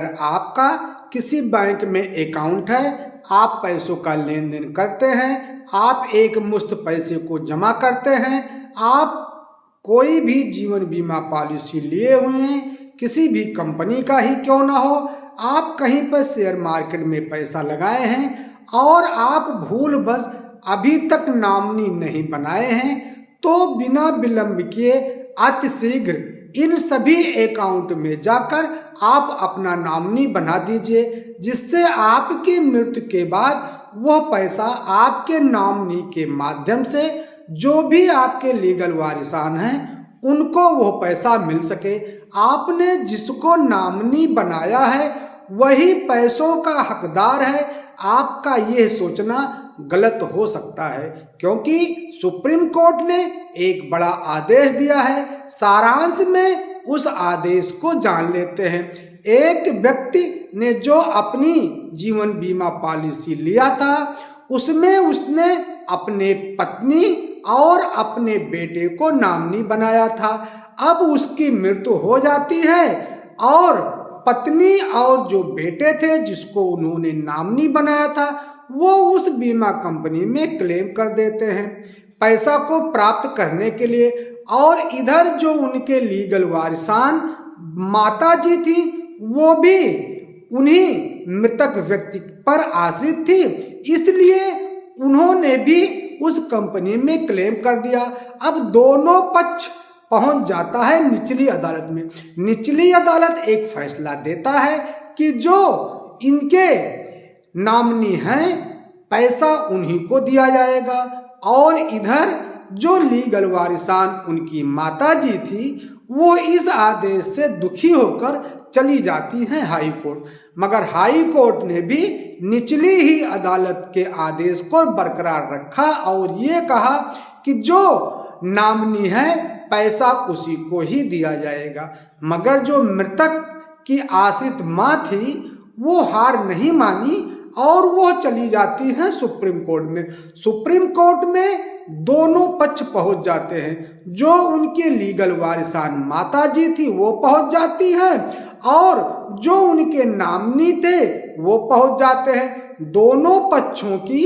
अगर आपका किसी बैंक में अकाउंट है, आप पैसों का लेन देन करते हैं, आप एक मुश्त पैसे को जमा करते हैं, आप कोई भी जीवन बीमा पॉलिसी लिए हुए हैं, किसी भी कंपनी का ही क्यों ना हो, आप कहीं पर शेयर मार्केट में पैसा लगाए हैं और आप भूलवश अभी तक नॉमिनी नहीं बनाए हैं, तो बिना विलंब किए अतिशीघ्र इन सभी अकाउंट में जाकर आप अपना नॉमिनी बना दीजिए, जिससे आपकी मृत्यु के बाद वह पैसा आपके नॉमिनी के माध्यम से जो भी आपके लीगल वारिसान हैं उनको वो पैसा मिल सके। आपने जिसको नॉमिनी बनाया है वही पैसों का हकदार है। आपका यह सोचना गलत हो सकता है, क्योंकि सुप्रीम कोर्ट ने एक बड़ा आदेश दिया है। सारांश में उस आदेश को जान लेते हैं। एक व्यक्ति ने जो अपनी जीवन बीमा पॉलिसी लिया था, उसमें उसने अपने पत्नी और अपने बेटे को नॉमिनी बनाया था। अब उसकी मृत्यु हो जाती है और पत्नी और जो बेटे थे जिसको उन्होंने नॉमिनी बनाया था, वो उस बीमा कंपनी में क्लेम कर देते हैं पैसा को प्राप्त करने के लिए। और इधर जो उनके लीगल वारिसान माता जी थी, वो भी उन्हीं मृतक व्यक्ति पर आश्रित थी, इसलिए उन्होंने भी उस कंपनी में क्लेम कर दिया। अब दोनों पक्ष पहुंच जाता है निचली अदालत में। निचली अदालत एक फैसला देता है कि जो इनके नॉमिनी हैं पैसा उन्हीं को दिया जाएगा, और इधर जो लीगल वारिसान उनकी माताजी थी वो इस आदेश से दुखी होकर चली जाती हैं हाई कोर्ट। मगर हाई कोर्ट ने भी निचली ही अदालत के आदेश को बरकरार रखा और ये कहा कि जो नॉमिनी है पैसा उसी को ही दिया जाएगा। मगर जो मृतक की आश्रित माँ थी वो हार नहीं मानी और वो चली जाती है सुप्रीम कोर्ट में। सुप्रीम कोर्ट में दोनों पक्ष पहुंच जाते हैं। जो उनके लीगल वारिसान माताजी थी वो पहुंच जाती हैं और जो उनके नॉमिनी थे वो पहुंच जाते हैं। दोनों पक्षों की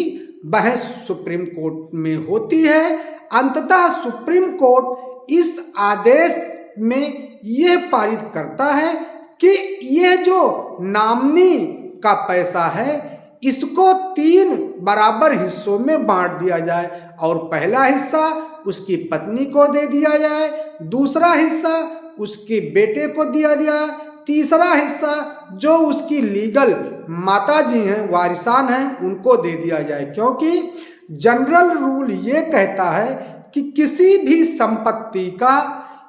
बहस सुप्रीम कोर्ट में होती है। अंततः सुप्रीम कोर्ट इस आदेश में यह पारित करता है कि यह जो नॉमिनी का पैसा है इसको 3 बराबर हिस्सों में बांट दिया जाए, और पहला हिस्सा उसकी पत्नी को दे दिया जाए, दूसरा हिस्सा उसके बेटे को दिया जाए, तीसरा हिस्सा जो उसकी लीगल माताजी हैं वारिसान हैं उनको दे दिया जाए। क्योंकि जनरल रूल ये कहता है कि किसी भी संपत्ति का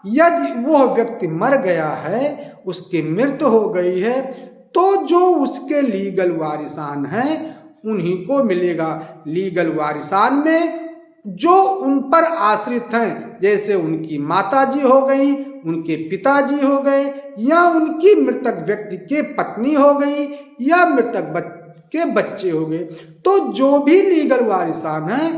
यदि वह व्यक्ति मर गया है, उसकी मृत्यु हो गई है, तो जो उसके लीगल वारिसान हैं उन्हीं को मिलेगा। लीगल वारिसान में जो उन पर आश्रित हैं, जैसे उनकी माताजी हो गई, उनके पिताजी हो गए, या उनकी मृतक व्यक्ति के पत्नी हो गई, या मृतक के बच्चे हो गए, तो जो भी लीगल वारिसान हैं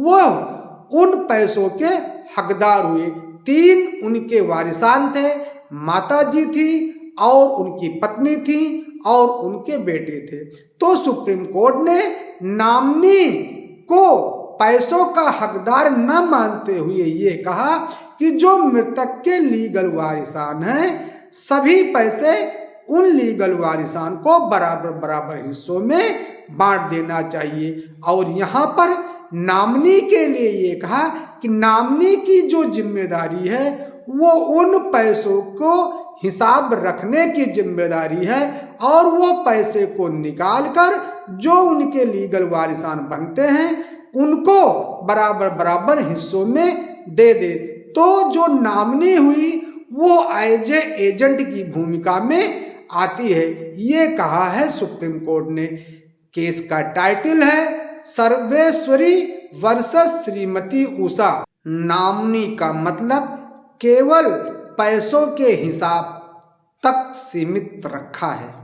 वह उन पैसों के हकदार हुए। 3 उनके वारिसान थे, माताजी थी और उनकी पत्नी थी और उनके बेटे थे। तो सुप्रीम कोर्ट ने नॉमिनी को पैसों का हकदार न मानते हुए ये कहा कि जो मृतक के लीगल वारिसान हैं सभी पैसे उन लीगल वारिसान को बराबर बराबर हिस्सों में बांट देना चाहिए। और यहाँ पर नॉमिनी के लिए ये कहा कि नॉमिनी की जो जिम्मेदारी है वो उन पैसों को हिसाब रखने की जिम्मेदारी है, और वो पैसे को निकालकर जो उनके लीगल वारिसान बनते हैं उनको बराबर बराबर हिस्सों में दे दे। तो जो नॉमिनी हुई वो एज ए एजेंट की भूमिका में आती है, ये कहा है सुप्रीम कोर्ट ने। केस का टाइटल है सर्वेश्वरी वर्सेस श्रीमती उषा। नॉमिनी का मतलब केवल पैसों के हिसाब तक सीमित रखा है।